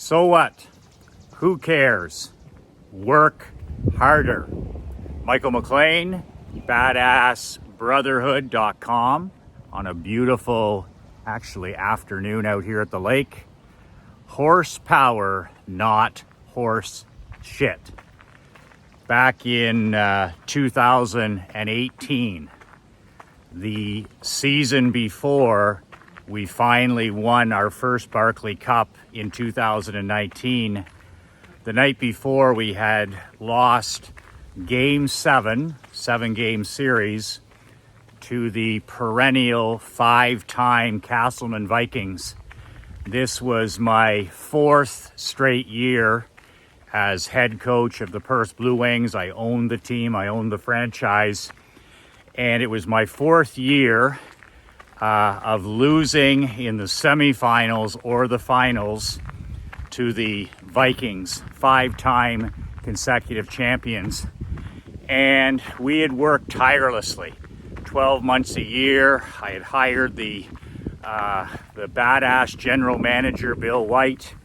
So what? Who cares? Work harder. Michael McLean, BadAssBrotherhood.com on a beautiful, afternoon out here at the lake. Horsepower, not horse shit. Back in 2018, the season before we finally won our first Barclay Cup in 2019, the night before we had lost Game 7, 7-game series, to the perennial 5-time Castleman Vikings. This was my 4th straight year as head coach of the Perth Blue Wings. I owned the team, I owned the franchise, and it was my 4th year of losing in the semifinals or the finals to the Vikings, 5-time consecutive champions. And we had worked tirelessly, 12 months a year. I had hired the BadAss general manager, Bill White.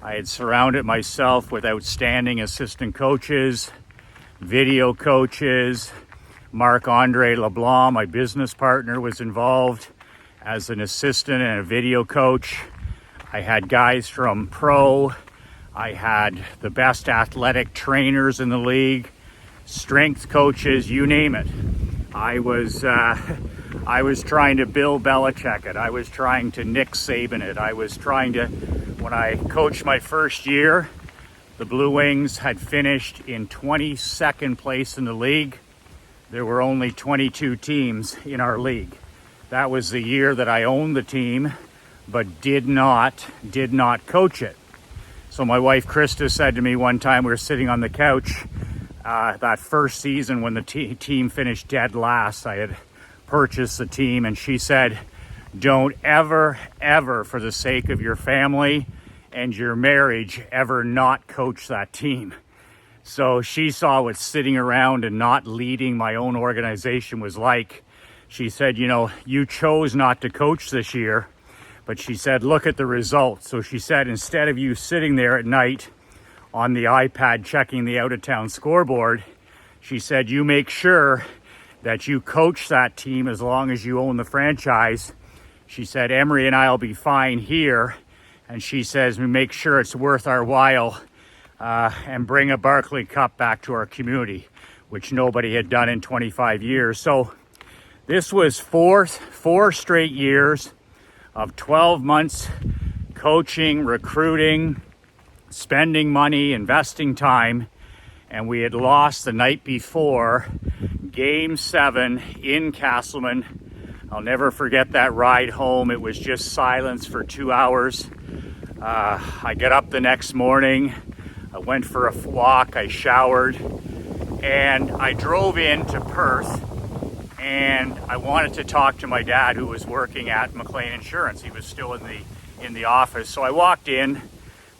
I had surrounded myself with outstanding assistant coaches, video coaches. Marc-Andre LeBlanc, my business partner, was involved as an assistant and a video coach. I had guys from pro. I had the best athletic trainers in the league, strength coaches, you name it. I was trying to Bill Belichick it. I was trying to Nick Saban it. I was trying to, when I coached my first year, the Blue Wings had finished in 22nd place in the league. There were only 22 teams in our league. That was the year that I owned the team, but did not coach it. So my wife Krista said to me one time, we were sitting on the couch, that first season when the team finished dead last, I had purchased the team, and she said, don't ever, for the sake of your family and your marriage, ever not coach that team. So she saw what sitting around and not leading my own organization was like. She said, you know, you chose not to coach this year, but she said, look at the results. So she said, instead of you sitting there at night on the iPad checking the out-of-town scoreboard, she said, you make sure that you coach that team as long as you own the franchise. She said, Emery and I will be fine here. And she says, we make sure it's worth our while and bring a Barclay Cup back to our community, which nobody had done in 25 years. So this was four straight years of 12 months coaching, recruiting, spending money, investing time, and we had lost the night before, Game 7 in Castleman. I'll never forget that ride home. It was just silence for 2 hours. I got up the next morning, I went for a walk, I showered, and I drove into Perth, and I wanted to talk to my dad, who was working at McLean Insurance. He was still in the office. So I walked in.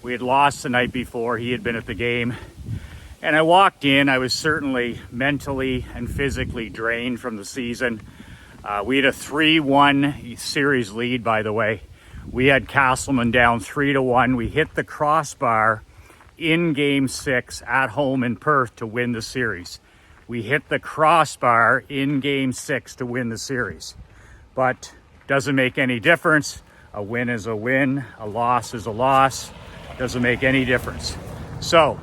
We had lost the night before. He had been at the game. And I walked in. I was certainly mentally and physically drained from the season. We had a 3-1 series lead, by the way. We had Castleman down 3-1. We hit the crossbar in Game 6 at home in Perth to win the series. We hit the crossbar in Game 6 to win the series. But doesn't make any difference. A win is a win. A loss is a loss. Doesn't make any difference. So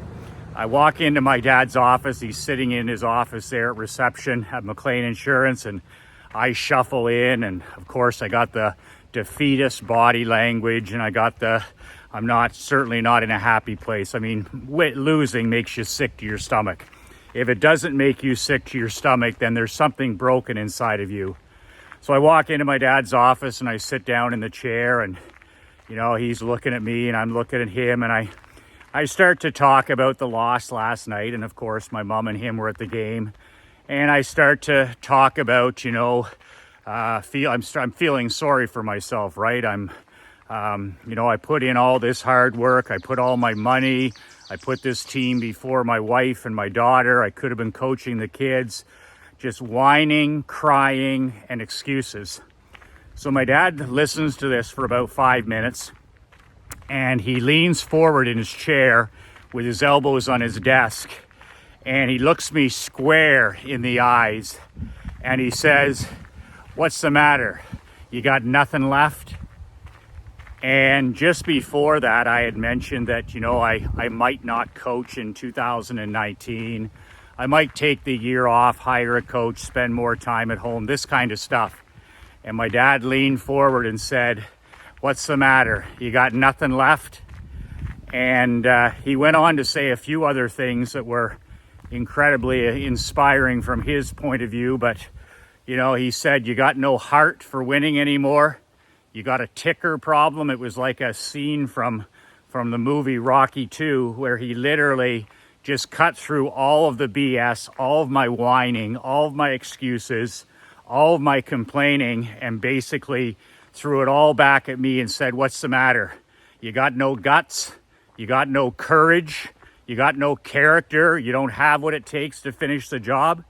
I walk into my dad's office. He's sitting in his office there at reception at McLean Insurance, and I shuffle in, and of course I got the defeatist body language, and I got I'm certainly not in a happy place. I mean, losing makes you sick to your stomach. If it doesn't make you sick to your stomach, then there's something broken inside of you. So I walk into my dad's office and I sit down in the chair, and you know, he's looking at me and I'm looking at him, and I start to talk about the loss last night, and of course my mom and him were at the game, and I start to talk about, you know, I'm feeling sorry for myself, right? You know, I put in all this hard work, I put all my money, I put this team before my wife and my daughter. I could have been coaching the kids, just whining, crying, and excuses. So my dad listens to this for about 5 minutes, and he leans forward in his chair with his elbows on his desk, and he looks me square in the eyes, and he says, "What's the matter? You got nothing left?" And just before that, I had mentioned that, I might not coach in 2019. I might take the year off, hire a coach, spend more time at home, this kind of stuff. And my dad leaned forward and said, "What's the matter? You got nothing left?" And he went on to say a few other things that were incredibly inspiring from his point of view. But, he said, "You got no heart for winning anymore. You got a ticker problem." It was like a scene from the movie Rocky II, where he literally just cut through all of the BS, all of my whining, all of my excuses, all of my complaining, and basically threw it all back at me and said, "What's the matter? You got no guts? You got no courage? You got no character? You don't have what it takes to finish the job?"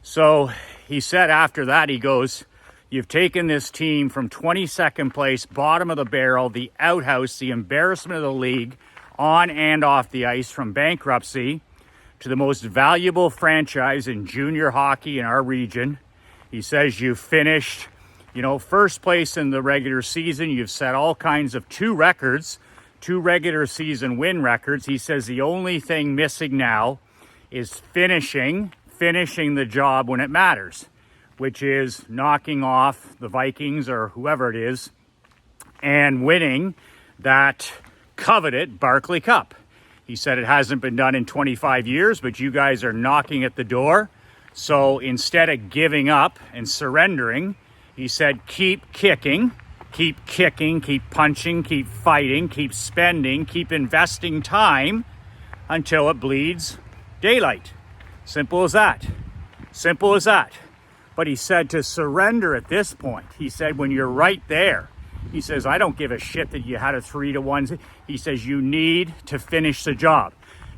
So he said after that, he goes, "You've taken this team from 22nd place, bottom of the barrel, the outhouse, the embarrassment of the league, on and off the ice, from bankruptcy to the most valuable franchise in junior hockey in our region." He says, "You've finished, first place in the regular season. You've set all kinds of two regular season win records." He says the only thing missing now is finishing the job when it matters, which is knocking off the Vikings or whoever it is and winning that coveted Barclay Cup. He said it hasn't been done in 25 years, but you guys are knocking at the door. So instead of giving up and surrendering, he said, keep kicking, keep punching, keep fighting, keep spending, keep investing time until it bleeds daylight. Simple as that. Simple as that. But he said to surrender at this point. He said, when you're right there, he says, I don't give a shit that you had a 3-1. He says, you need to finish the job.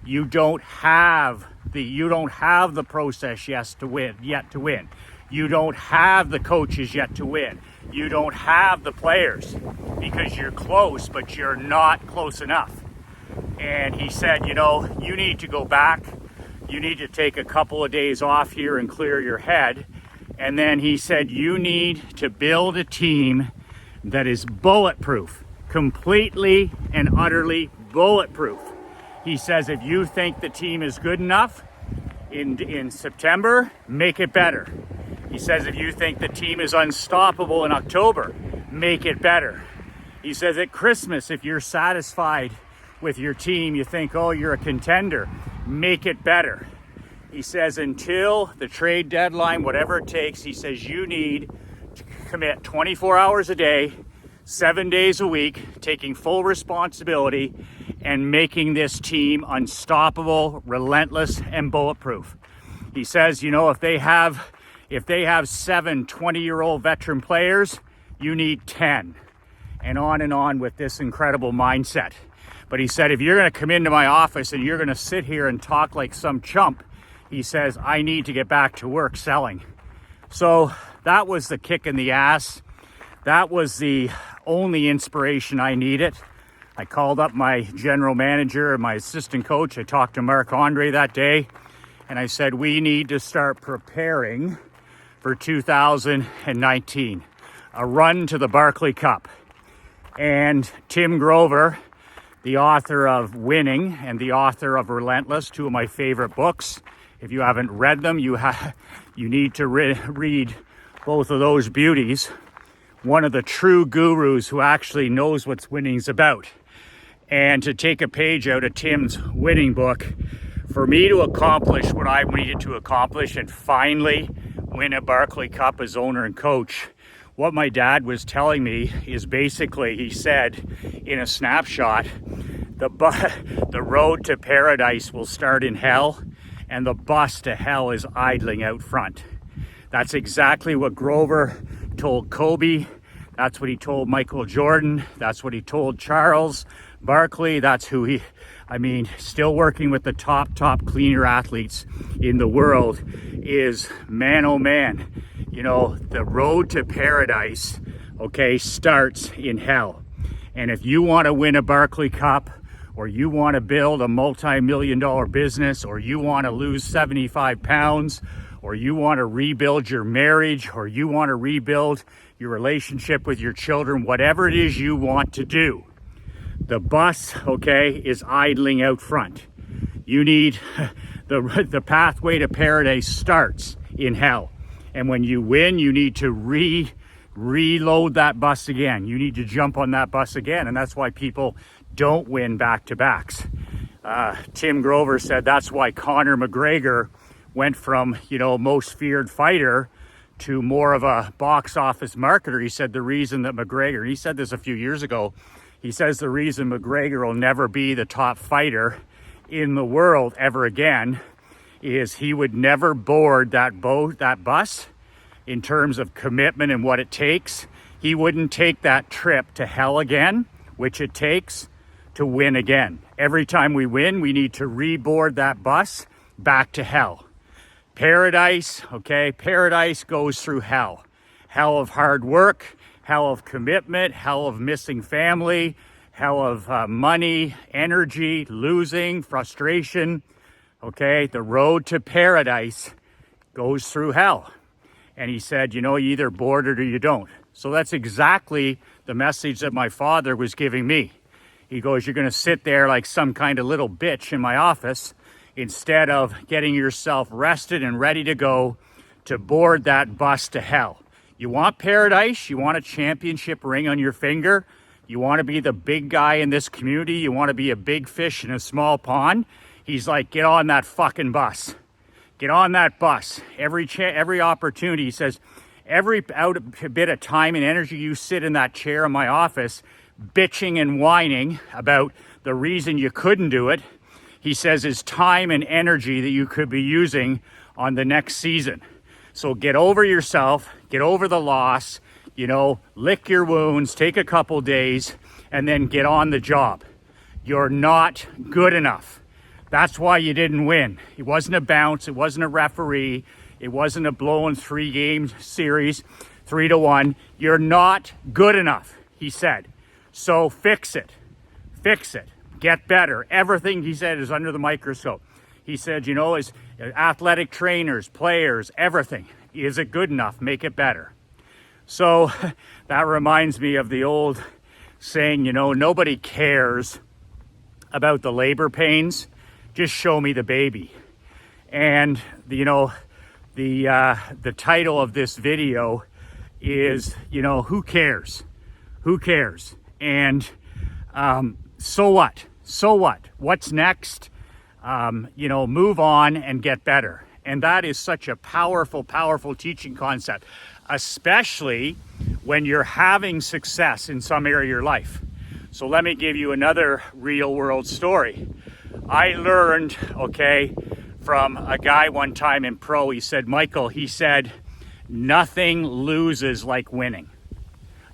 You don't have the process yet to win. You don't have the coaches yet to win. You don't have the players because you're close, but you're not close enough. And he said, you need to go back. You need to take a couple of days off here and clear your head. And then he said, you need to build a team that is bulletproof, completely and utterly bulletproof. He says, if you think the team is good enough in September, make it better. He says, if you think the team is unstoppable in October, make it better. He says, at Christmas, if you're satisfied with your team, you think, oh, you're a contender, make it better. He says, until the trade deadline, whatever it takes, he says, you need to commit 24 hours a day, 7 days a week, taking full responsibility and making this team unstoppable, relentless, and bulletproof. He says, if they have 7 20-year-old veteran players, you need 10. And on with this incredible mindset. But he said, if you're going to come into my office and you're going to sit here and talk like some chump, he says, I need to get back to work selling. So that was the kick in the ass. That was the only inspiration I needed. I called up my general manager and my assistant coach. I talked to Marc-Andre that day, and I said, we need to start preparing for 2019, a run to the Barclay Cup. And Tim Grover, the author of Winning and the author of Relentless, two of my favorite books. If you haven't read them, you need to read both of those beauties. One of the true gurus who actually knows what winning's about. And to take a page out of Tim's winning book, for me to accomplish what I needed to accomplish and finally win a Barclay Cup as owner and coach, what my dad was telling me is basically, he said in a snapshot, the road to paradise will start in hell, and the bus to hell is idling out front. That's exactly what Grover told Kobe. That's what he told Michael Jordan. That's what he told Charles Barkley. That's who still working with the top cleaner athletes in the world is, man, oh man, the road to paradise, starts in hell. And if you want to win a Barclay Cup, or you want to build a multi-million-dollar business, or you want to lose 75 pounds, or you want to rebuild your marriage, or you want to rebuild your relationship with your children, whatever it is you want to do, the bus, okay, is idling out front. You need, the pathway to paradise starts in hell. And when you win, you need to reload that bus again. You need to jump on that bus again. And that's why people don't win back-to-backs. Tim Grover said that's why Conor McGregor went from, most feared fighter to more of a box office marketer. He said the reason that McGregor, he said this a few years ago, he says the reason McGregor will never be the top fighter in the world ever again is he would never board that bus in terms of commitment and what it takes. He wouldn't take that trip to hell again, which it takes to win again. Every time we win, we need to reboard that bus back to hell. Paradise, okay, paradise goes through hell. Hell of hard work, hell of commitment, hell of missing family, hell of money, energy, losing, frustration. Okay, the road to paradise goes through hell. And he said, you either board it or you don't. So that's exactly the message that my father was giving me. He goes, you're going to sit there like some kind of little bitch in my office instead of getting yourself rested and ready to go to board that bus to hell. You want paradise? You want a championship ring on your finger? You want to be the big guy in this community? You want to be a big fish in a small pond? He's like, get on that fucking bus. Get on that bus. Every opportunity, he says, every bit of time and energy you sit in that chair in my office, bitching and whining about the reason you couldn't do it, he says, is time and energy that you could be using on the next season. So get over yourself, get over the loss, lick your wounds, take a couple days, and then get on the job. You're not good enough. That's why you didn't win. It wasn't a bounce. It wasn't a referee. It wasn't a blown 3-game series, 3-1. You're not good enough, he said. So fix it. Fix it. Get better. Everything, he said, is under the microscope. He said, as athletic trainers, players, everything. Is it good enough? Make it better. So that reminds me of the old saying, nobody cares about the labor pains. Just show me the baby. And, the title of this video is, who cares? Who cares? And so what? So what? What's next? Move on and get better. And that is such a powerful, powerful teaching concept, especially when you're having success in some area of your life. So let me give you another real world story. I learned, from a guy one time in pro. He said, Michael, nothing loses like winning.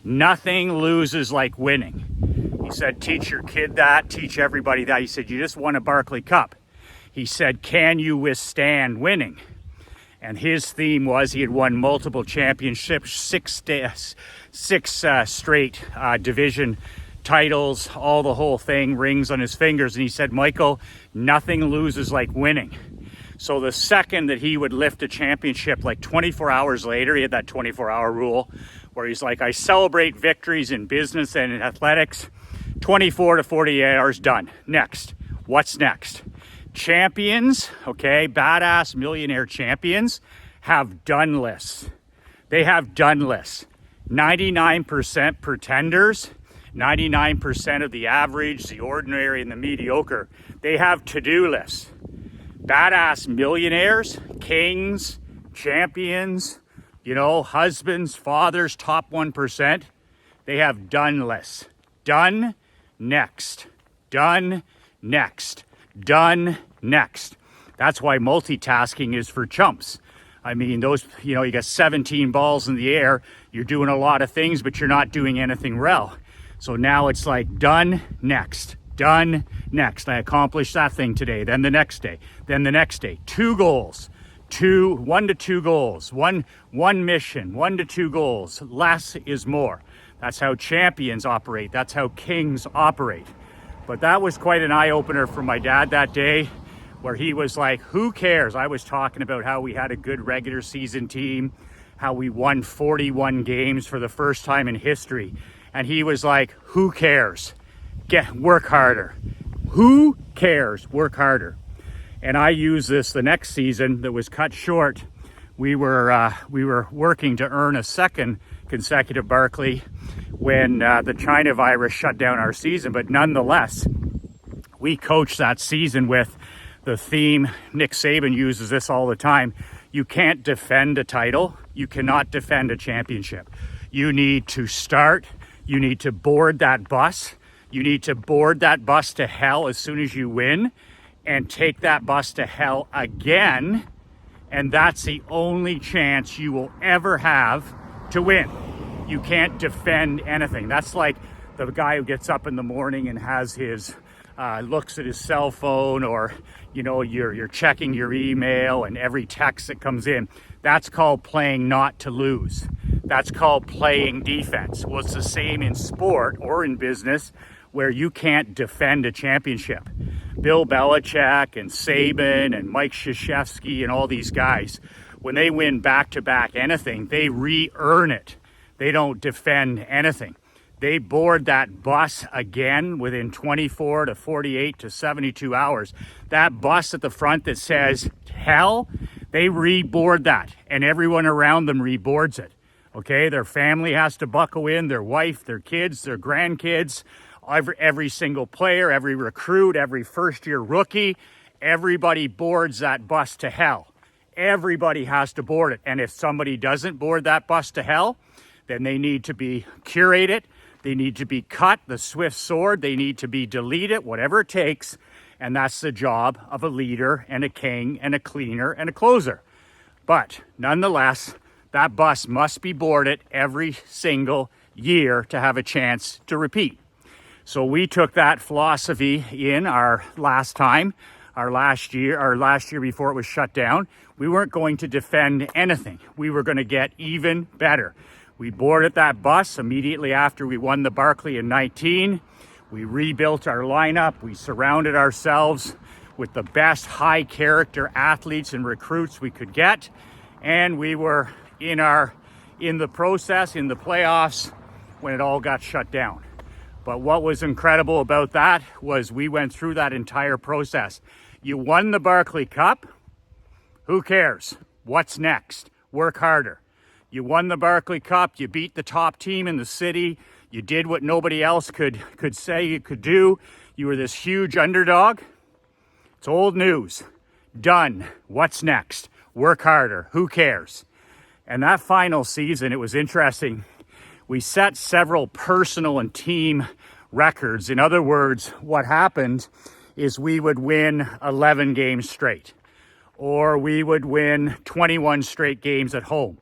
Nothing loses like winning. He said, teach your kid that, teach everybody that. He said, you just won a Barclay Cup. He said, can you withstand winning? And his theme was he had won multiple championships, six straight division titles, all the whole thing, rings on his fingers. And he said, Michael, nothing loses like winning. So the second that he would lift a championship, like 24 hours later, he had that 24-hour rule where he's like, I celebrate victories in business and in athletics, 24 to 48 hours done. Next. What's next? Champions, BadAss millionaire champions have done lists. They have done lists. 99% pretenders, 99% of the average, the ordinary, and the mediocre, they have to-do lists. BadAss millionaires, kings, champions, husbands, fathers, top 1%, they have done lists. Done, next. Done, next. Done, next. That's why multitasking is for chumps. I mean, you got 17 balls in the air, you're doing a lot of things, but you're not doing anything well. So now it's like done, next. Done, next. I accomplished that thing today, then the next day, then the next day. 2 goals. 1 to 2 goals. One mission, 1 to 2 goals. Less is more. That's how champions operate. That's how kings operate. But that was quite an eye-opener for my dad that day, where he was like, who cares? I was talking about how we had a good regular season team, how we won 41 games for the first time in history. And he was like, who cares? Work harder. Who cares? Work harder. And I used this the next season that was cut short. We were working to earn a second consecutive Barkley when the China virus shut down our season. But nonetheless, we coached that season with the theme. Nick Saban uses this all the time. You can't defend a title. You cannot defend a championship. You need to start. You need to board that bus. You need to board that bus to hell as soon as you win, and take that bus to hell again. And that's the only chance you will ever have to win. You can't defend anything. That's like the guy who gets up in the morning and has his looks at his cell phone, or you're checking your email and every text that comes in. That's called playing not to lose. That's called playing defense. Well, it's the same in sport or in business, where you can't defend a championship. Bill Belichick and Saban and Mike Krzyzewski and all these guys, when they win back-to-back anything, they re-earn it. They don't defend anything. They board that bus again within 24 to 48 to 72 hours. That bus at the front that says hell, they reboard that, and everyone around them reboards it. Okay, their family has to buckle in, their wife, their kids, their grandkids, every single player, every recruit, every first-year rookie, everybody boards that bus to hell. Everybody has to board it. And if somebody doesn't board that bus to hell, then they need to be curated. They need to be cut, the swift sword. They need to be deleted, whatever it takes. And that's the job of a leader and a king and a cleaner and a closer. But nonetheless, that bus must be boarded every single year to have a chance to repeat. So we took that philosophy in our last year before it was shut down. We weren't going to defend anything. We were going to get even better. We boarded that bus immediately after we won the Barkley in 19. We rebuilt our lineup. We surrounded ourselves with the best high character athletes and recruits we could get. And we were in the playoffs when it all got shut down. But what was incredible about that was we went through that entire process. You won the Barkley Cup. Who cares? What's next? Work harder. You won the Barkley Cup. You beat the top team in the city. You did what nobody else could say you could do. You were this huge underdog. It's old news. Done. What's next? Work harder. Who cares? And that final season, it was interesting. We set several personal and team records. In other words, what happened is we would win 11 games straight, or we would win 21 straight games at home.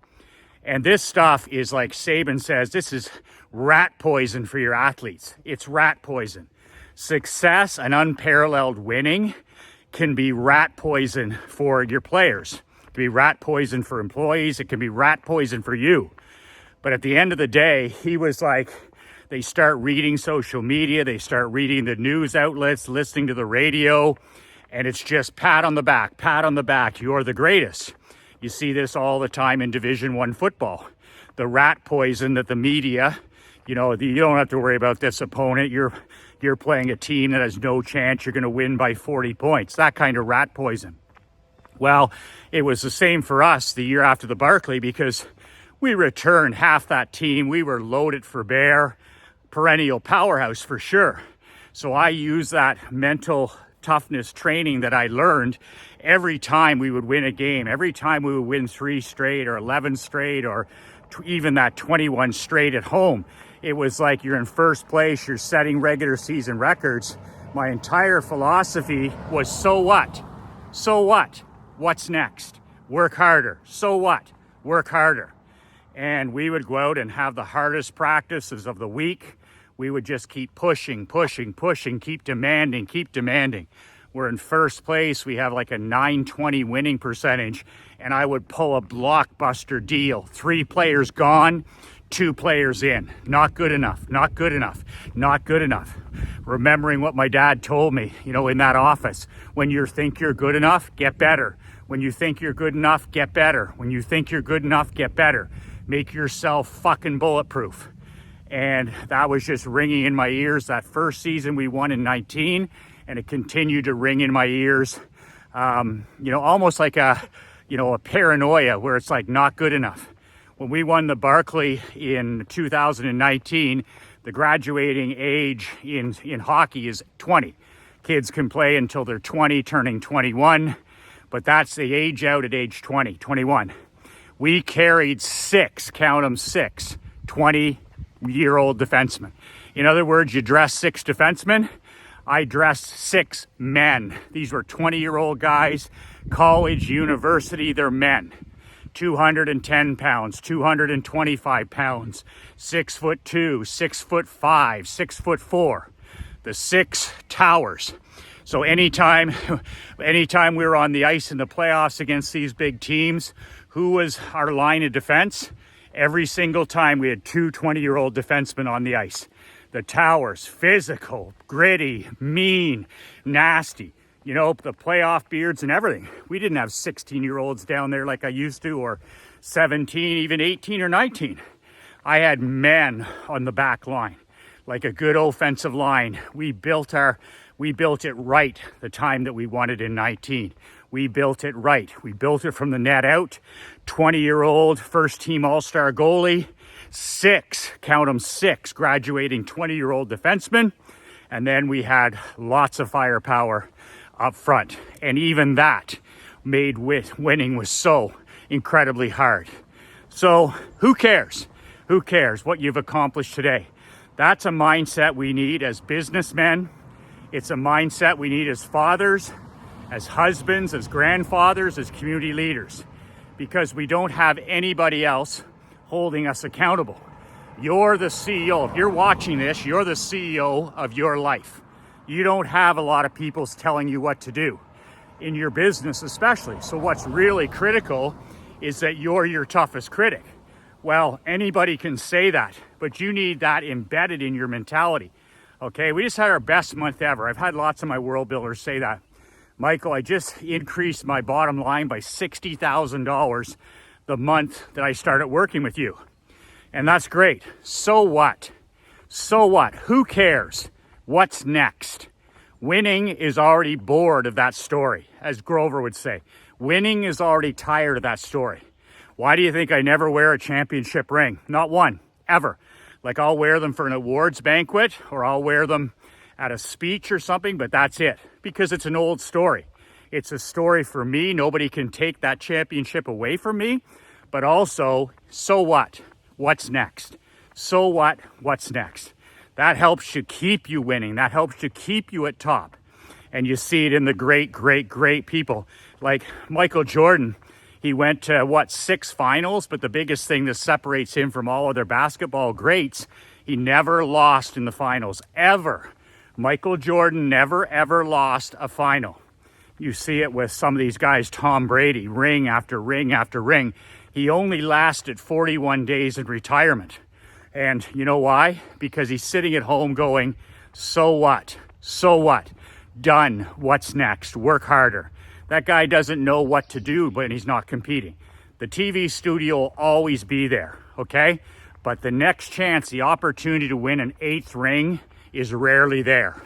And this stuff is, like Saban says, this is rat poison for your athletes. It's rat poison. Success and unparalleled winning can be rat poison for your players. It can be rat poison for employees. It can be rat poison for you. But at the end of the day, he was like, they start reading social media, they start reading the news outlets, listening to the radio, and it's just pat on the back, you're the greatest. You see this all the time in Division I football. The rat poison that the media, you don't have to worry about this opponent. You're playing a team that has no chance. You're going to win by 40 points. That kind of rat poison. Well, it was the same for us the year after the Barkley, because we returned half that team. We were loaded for bear, perennial powerhouse for sure. So I used that mental toughness training that I learned every time we would win a game, every time we would win 3 straight or 11 straight or even that 21 straight at home. It was like you're in first place, you're setting regular season records. My entire philosophy was, so what? So what? What's next? Work harder. So what? Work harder. And we would go out and have the hardest practices of the week. We would just keep pushing, keep demanding. We're in first place. We have like a 920 winning percentage. And I would pull a blockbuster deal. 3 players gone, 2 players in. Not good enough, not good enough, not good enough. Remembering what my dad told me, you know, in that office. When you think you're good enough, get better. When you think you're good enough, get better. When you think you're good enough, get better. Make yourself fucking bulletproof. And that was just ringing in my ears that first season we won in 19, and it continued to ring in my ears. You know, almost like a paranoia where it's like not good enough. When we won the Barclay in 2019, the graduating age in hockey is 20. Kids can play until they're 20, turning 21, but that's the age out at age 20, 21. We carried 6, count them 6, 20-year-old defensemen. In other words, you dress 6 defensemen. I dressed 6 men. These were 20-year-old guys, college, university, they're men. 210 pounds, 225 pounds, 6'2", 6'5", 6'4", the 6 towers. So anytime we were on the ice in the playoffs against these big teams, who was our line of defense? Every single time we had 2 20-year-old defensemen on the ice. The towers, physical, gritty, mean, nasty. You know, the playoff beards and everything. We didn't have 16-year-olds down there like I used to, or 17, even 18 or 19. I had men on the back line, like a good offensive line. We built it right the time that we won it in 19. We built it right. We built it from the net out. 20-year-old first-team all-star goalie. 6, count them 6, graduating 20-year-old defensemen. And then we had lots of firepower up front, and even that made winning was so incredibly hard. So who cares what you've accomplished today? That's a mindset we need as businessmen. It's a mindset we need as fathers, as husbands, as grandfathers, as community leaders, because we don't have anybody else holding us accountable. You're the CEO. If you're watching this, you're the CEO of your life. You don't have a lot of people telling you what to do in your business, especially. So what's really critical is that you're your toughest critic. Well, anybody can say that, but you need that embedded in your mentality. Okay, we just had our best month ever. I've had lots of my world builders say that. Michael, I just increased my bottom line by $60,000 the month that I started working with you. And that's great. So what? So what? Who cares? What's next? Winning is already bored of that story, as Grover would say. Winning is already tired of that story. Why do you think I never wear a championship ring? Not one, ever. Like I'll wear them for an awards banquet, or I'll wear them at a speech or something, but that's it. Because it's an old story. It's a story for me. Nobody can take that championship away from me. But also, so what? What's next? So what? What's next? That helps you keep you winning. That helps you keep you at top. And you see it in the great, great, great people. Like Michael Jordan, he went to, 6 finals? But the biggest thing that separates him from all other basketball greats, he never lost in the finals, ever. Michael Jordan never, ever lost a final. You see it with some of these guys, Tom Brady, ring after ring after ring. He only lasted 41 days in retirement. And you know why? Because he's sitting at home going, so what? So what? Done. What's next? Work harder. That guy doesn't know what to do when he's not competing. The TV studio will always be there, okay? But the next chance, the opportunity to win an 8th ring is rarely there.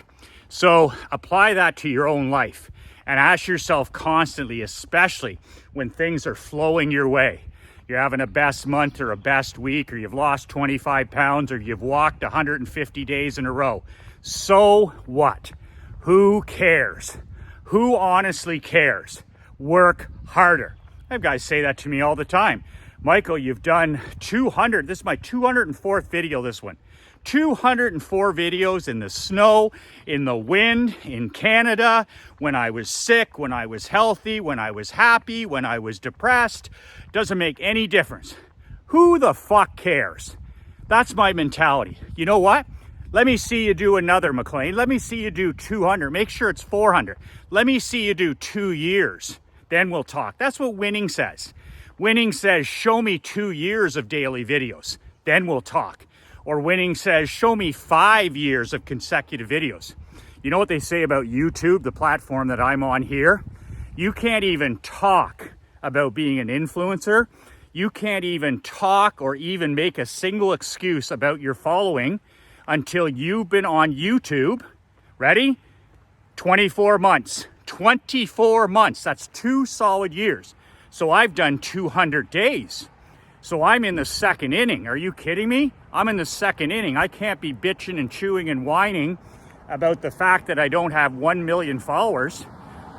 So apply that to your own life and ask yourself constantly, especially when things are flowing your way. You're having a best month or a best week, or you've lost 25 pounds, or you've walked 150 days in a row. So what? Who cares? Who honestly cares? Work harder. I have guys say that to me all the time. Michael, you've done 200. This is my 204th video, this one. 204 videos in the snow, in the wind, in Canada, when I was sick, when I was healthy, when I was happy, when I was depressed. Doesn't make any difference. Who the fuck cares? That's my mentality. You know what? Let me see you do another, McLean. Let me see you do 200. Make sure it's 400. Let me see you do 2 years. Then we'll talk. That's what winning says. Winning says, show me 2 years of daily videos. Then we'll talk. Or winning says, show me 5 years of consecutive videos. You know what they say about YouTube, the platform that I'm on here? You can't even talk about being an influencer. You can't even talk or even make a single excuse about your following until you've been on YouTube, ready? 24 months. 24 months. That's 2 solid years. So I've done 200 days. So I'm in the second inning. Are you kidding me? I'm in the second inning. I can't be bitching and chewing and whining about the fact that I don't have 1 million followers.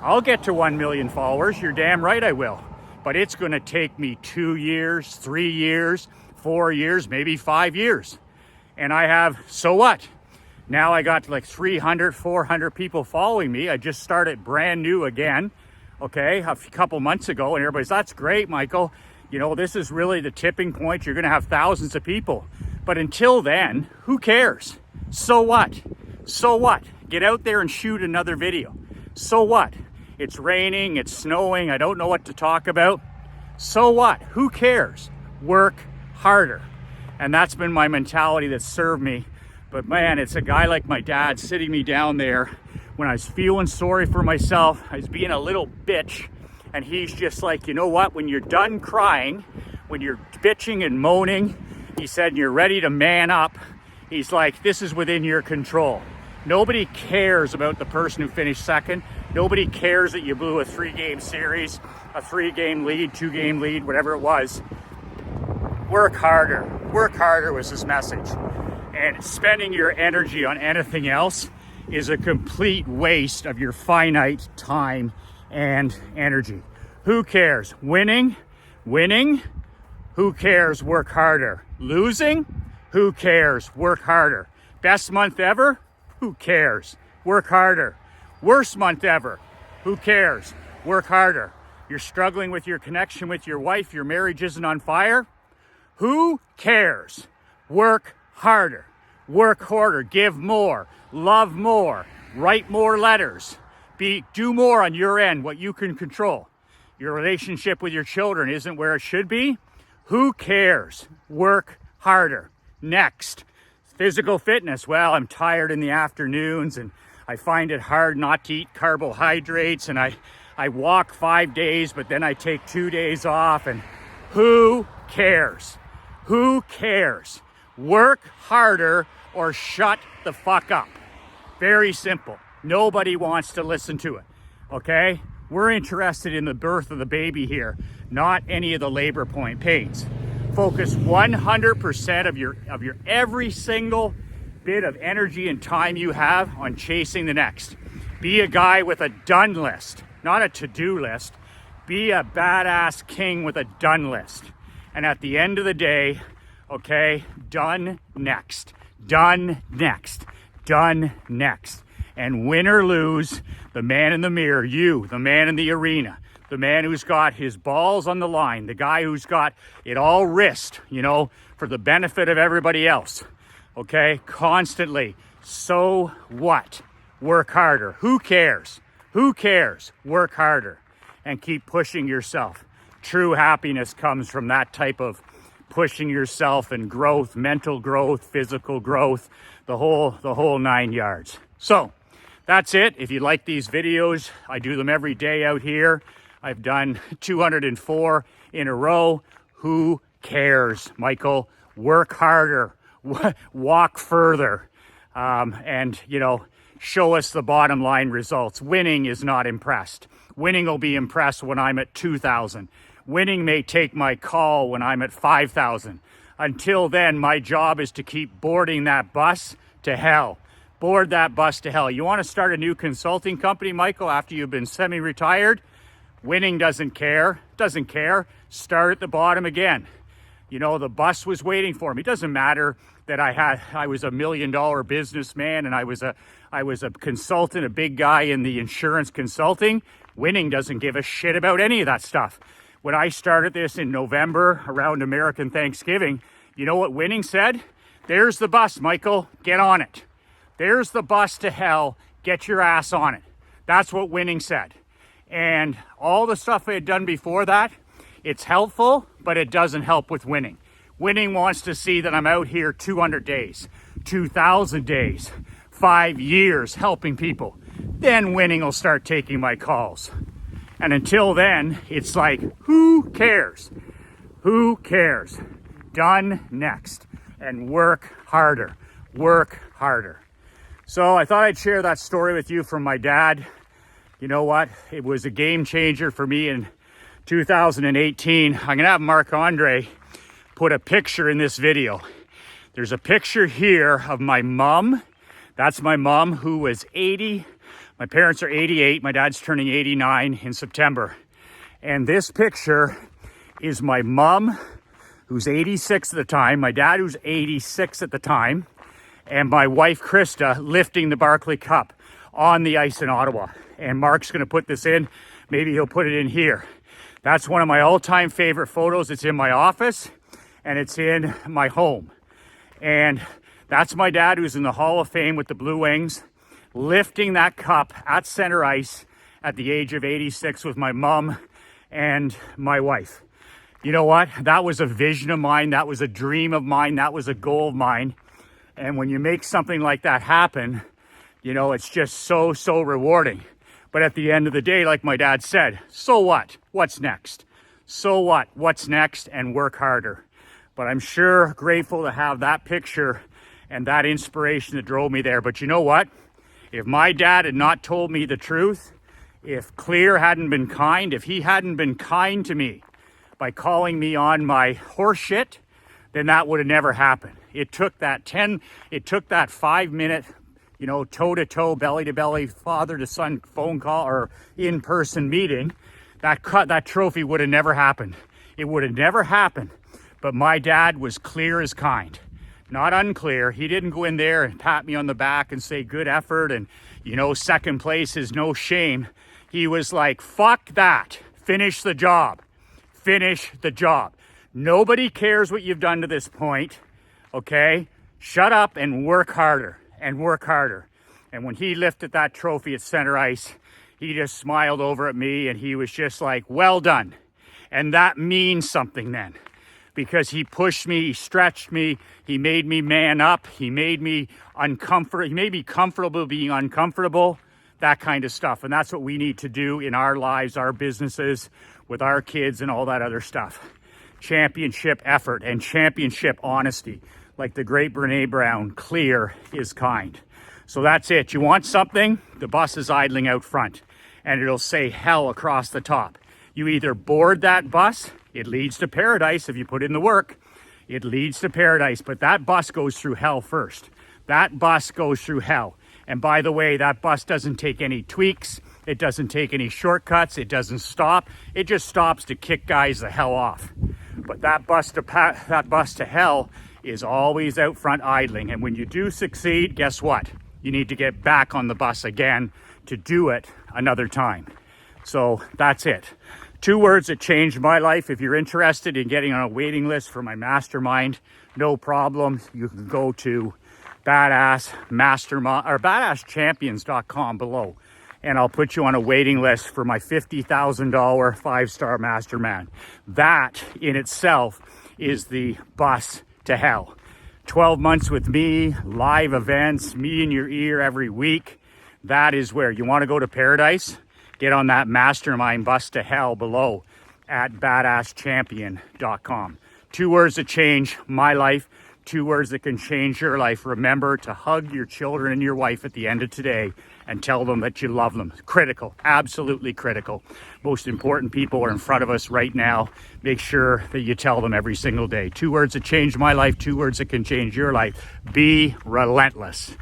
I'll get to 1 million followers. You're damn right I will. But it's going to take me 2 years, 3 years, 4 years, maybe 5 years. And I have, so what? Now I got like 300, 400 people following me. I just started brand new again, okay, a couple months ago. And everybody's, that's great, Michael. You know, this is really the tipping point. You're going to have thousands of people. But until then, who cares? So what? So what? Get out there and shoot another video. So what? It's raining, it's snowing, I don't know what to talk about. So what? Who cares? Work harder. And that's been my mentality that served me. But man, it's a guy like my dad sitting me down there when I was feeling sorry for myself. I was being a little bitch. And he's just like, you know what? When you're done crying, when you're bitching and moaning, he said, you're ready to man up. He's like, this is within your control. Nobody cares about the person who finished second. Nobody cares that you blew a 3-game series, a 3-game lead, 2-game lead, whatever it was. Work harder. Work harder was his message. And spending your energy on anything else is a complete waste of your finite time and energy. Who cares? Winning? Winning? Who cares? Work harder. Losing? Who cares? Work harder. Best month ever? Who cares? Work harder. Worst month ever? Who cares? Work harder. You're struggling with your connection with your wife, your marriage isn't on fire? Who cares? Work harder. Work harder. Give more. Love more. Write more letters. Do more on your end, what you can control. Your relationship with your children isn't where it should be? Who cares? Work harder. Next. Physical fitness. Well, I'm tired in the afternoons and I find it hard not to eat carbohydrates, and I walk 5 days, but then I take 2 days off, and who cares? Who cares? Work harder or shut the fuck up. Very simple. Nobody wants to listen to it, okay? We're interested in the birth of the baby here, not any of the labor pains. Focus 100% of your every single bit of energy and time you have on chasing the next. Be a guy with a done list, not a to-do list. Be a badass king with a done list. And at the end of the day, okay, done next, done next, done next. And win or lose, the man in the mirror, you, the man in the arena, the man who's got his balls on the line, the guy who's got it all risked, you know, for the benefit of everybody else. Okay, constantly. So what? Work harder. Who cares? Who cares? Work harder and keep pushing yourself. True happiness comes from that type of pushing yourself and growth, mental growth, physical growth, the whole 9 yards. So that's it. If you like these videos, I do them every day out here. I've done 204 in a row. Who cares, Michael? Work harder. Walk further, and, you know, show us the bottom line results. Winning is not impressed. Winning will be impressed when I'm at 2,000. Winning may take my call when I'm at 5,000. Until then, my job is to keep boarding that bus to hell. Board that bus to hell. You want to start a new consulting company, Michael, after you've been semi-retired? Winning doesn't care. Doesn't care. Start at the bottom again. You know, the bus was waiting for me. It doesn't matter that I was $1 million businessman and I was a consultant, a big guy in the insurance consulting. Winning doesn't give a shit about any of that stuff. When I started this in November around American Thanksgiving, you know what winning said? There's the bus, Michael. Get on it. There's the bus to hell. Get your ass on it. That's what winning said. And all the stuff I had done before that, it's helpful, but it doesn't help with winning. Winning wants to see that I'm out here 200 days, 2,000 days, 5 years helping people. Then winning will start taking my calls. And until then, it's like, who cares? Who cares? Done, next. And work harder. Work harder. So I thought I'd share that story with you from my dad. You know what? It was a game changer for me in 2018. I'm gonna have Marc-Andre put a picture in this video. There's a picture here of my mom. That's my mom, who was 80. My parents are 88. My dad's turning 89 in September. And this picture is my mom, who's 86 at the time, my dad, who's 86 at the time, and my wife, Krista, lifting the Barclay Cup on the ice in Ottawa. And Mark's gonna put this in. Maybe he'll put it in here. That's one of my all-time favorite photos. It's in my office and it's in my home. And that's my dad, who's in the Hall of Fame with the Blue Wings, lifting that cup at center ice at the age of 86 with my mom and my wife. You know what? That was a vision of mine. That was a dream of mine. That was a goal of mine. And when you make something like that happen, you know, it's just so rewarding. But at the end of the day, like my dad said, so what? What's next? So what? What's next? And work harder. But I'm sure grateful to have that picture and that inspiration that drove me there. But you know what? If my dad had not told me the truth, if Clear hadn't been kind, if he hadn't been kind to me by calling me on my horse shit, then that would have never happened. It took that 5-minute, you know, toe-to-toe, belly-to-belly, father-to-son phone call or in-person meeting. That trophy would have never happened. It would have never happened. But my dad was clear as kind, not unclear. He didn't go in there and pat me on the back and say, good effort, and, you know, second place is no shame. He was like, fuck that. Finish the job. Finish the job. Nobody cares what you've done to this point, okay? Shut up and work harder. And work harder. And when he lifted that trophy at center ice, he just smiled over at me and he was just like, well done. And that means something then, because he pushed me, he stretched me, he made me man up, he made me uncomfortable, he made me comfortable being uncomfortable, that kind of stuff. And that's what we need to do in our lives, our businesses, with our kids and all that other stuff. Championship effort and championship honesty. Like the great Brene Brown, clear is kind. So that's it. You want something? The bus is idling out front and it'll say hell across the top. You either board that bus, it leads to paradise if you put in the work. It leads to paradise, but that bus goes through hell first. That bus goes through hell. And by the way, that bus doesn't take any tweaks. It doesn't take any shortcuts. It doesn't stop. It just stops to kick guys the hell off. But that bus to hell is always out front idling. And when you do succeed, guess what? You need to get back on the bus again to do it another time. So that's it. 2 words that changed my life. If you're interested in getting on a waiting list for my mastermind, no problem. You can go to BadAss Mastermind or BadAssChampions.com below. And I'll put you on a waiting list for my $50,000 5-star mastermind. That in itself is the bus to hell. 12 months with me, live events, me in your ear every week. That is where you want to go to paradise. Get on that mastermind bus to hell below at BadAssChampion.com. 2 words that change my life. 2 words that can change your life. Remember to hug your children and your wife at the end of today and tell them that you love them. Critical, absolutely critical. Most important people are in front of us right now. Make sure that you tell them every single day. 2 words that changed my life, 2 words that can change your life. Be relentless.